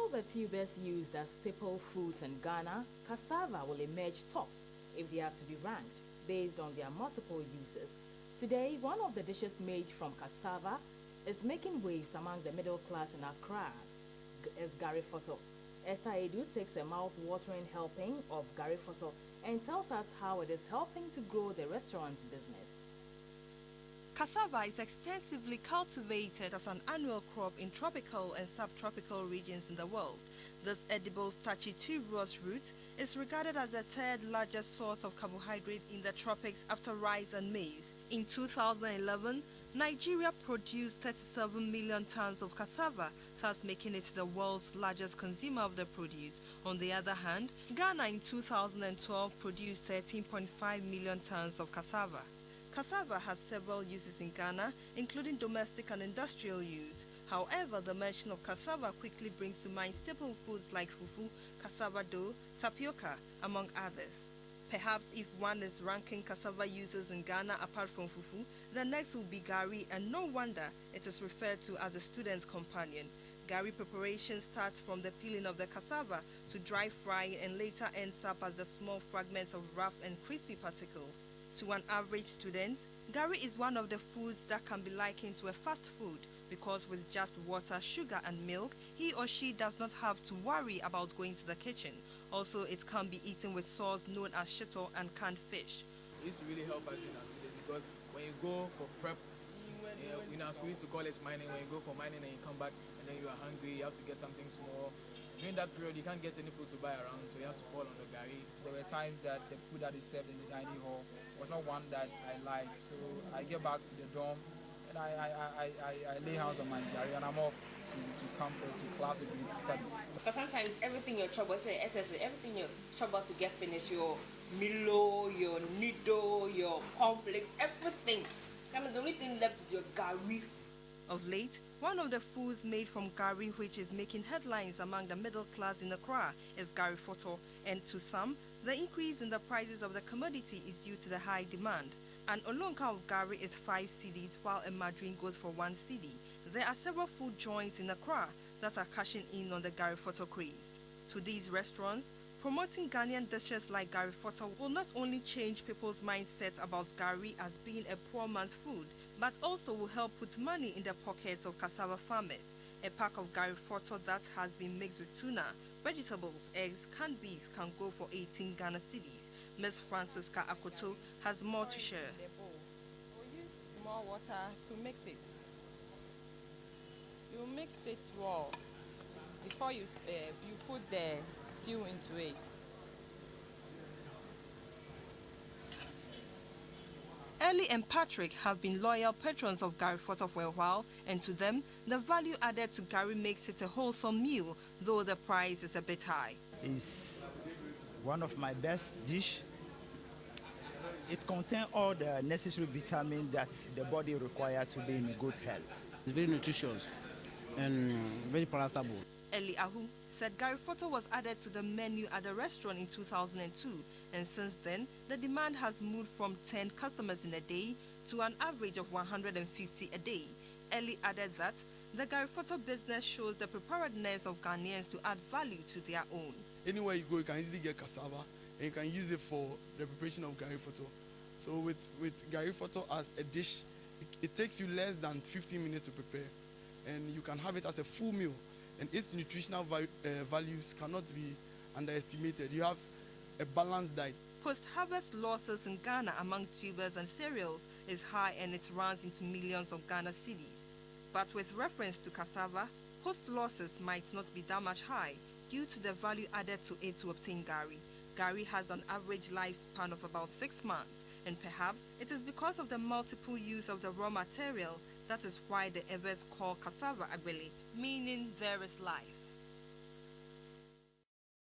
all the tubers used as staple foods in Ghana, cassava will emerge tops if they are to be ranked based on their multiple uses. Today, one of the dishes made from cassava is making waves among the middle class in Accra is Gari-Fɔtɔ. Esther Aidoo takes a mouth-watering helping of Gari-Fɔtɔ and tells us how it is helping to grow the restaurant business. Cassava is extensively cultivated as an annual crop in tropical and subtropical regions in the world. This edible starchy tuberous root is regarded as the third largest source of carbohydrate in the tropics after rice and maize. In 2011, Nigeria produced 37 million tons of cassava, thus making it the world's largest consumer of the produce. On the other hand, Ghana in 2012 produced 13.5 million tons of cassava. Cassava has several uses in Ghana, including domestic and industrial use. However, the mention of cassava quickly brings to mind staple foods like fufu, cassava dough, tapioca, among others. Perhaps if one is ranking cassava uses in Ghana apart from fufu, the next will be gari, and no wonder it is referred to as a student's companion. Gari preparation starts from the peeling of the cassava to dry frying and later ends up as the small fragments of rough and crispy particles. To an average student, gari is one of the foods that can be likened to a fast food because with just water, sugar and milk, he or she does not have to worry about going to the kitchen. Also, it can be eaten with sauce known as shito and canned fish. It used to really help us in our students because when you go for prep, in our school we used to call it mining. When you go for mining and you come back and then you are hungry, you have to get something small. During that period, you can't get any food to buy around, so you have to fall on the gari. There were times that the food that is served in the dining hall was not one that I liked, so I get back to the dorm and I lay hands on my gari and I'm off to class again to study. But sometimes everything you're trouble, everything you're trouble to get finished, your Milo, your Nido, your cornflakes, everything. I mean, the only thing left is your gari. Of late, one of the foods made from gari which is making headlines among the middle class in Accra is Gari-Fɔtɔ, and to some, the increase in the prices of the commodity is due to the high demand. An olonka of gari is 5 cedis while a margarine goes for 1 cedi. There are several food joints in Accra that are cashing in on the Gari-Fɔtɔ craze. To these restaurants, promoting Ghanaian dishes like Gari-Fɔtɔ will not only change people's mindset about gari as being a poor man's food, but also will help put money in the pockets of cassava farmers. A pack of Gari-Fɔtɔ that has been mixed with tuna, vegetables, eggs, canned beef can go for 18 Ghana cedis. Ms. Francisca Akoto has more to share. We'll use more water to mix it. You mix it raw before you put the stew into it. Ellie and Patrick have been loyal patrons of Gari-Fɔtɔ for a while, and to them, the value added to gari makes it a wholesome meal, though the price is a bit high. It's one of my best dish. It contains all the necessary vitamins that the body requires to be in good health. It's very nutritious and very palatable. Ellie Ahu said Gari-Fɔtɔ was added to the menu at the restaurant in 2002, and since then, the demand has moved from 10 customers in a day to an average of 150 a day. Ellie added that the Gari-Fɔtɔ business shows the preparedness of Ghanaians to add value to their own. Anywhere you go, you can easily get cassava, and you can use it for the preparation of Gari-Fɔtɔ. So with Gari-Fɔtɔ as a dish, it takes you less than 15 minutes to prepare, and you can have it as a full meal. And its nutritional values cannot be underestimated. You have a balanced diet. Post-harvest losses in Ghana among tubers and cereals is high, and it runs into millions of Ghana cedis. But with reference to cassava, post-losses might not be that much high due to the value added to it to obtain gari. Gari has an average lifespan of about 6 months, and perhaps it is because of the multiple use of the raw material that is why the Evers call cassava agbele, meaning there is life.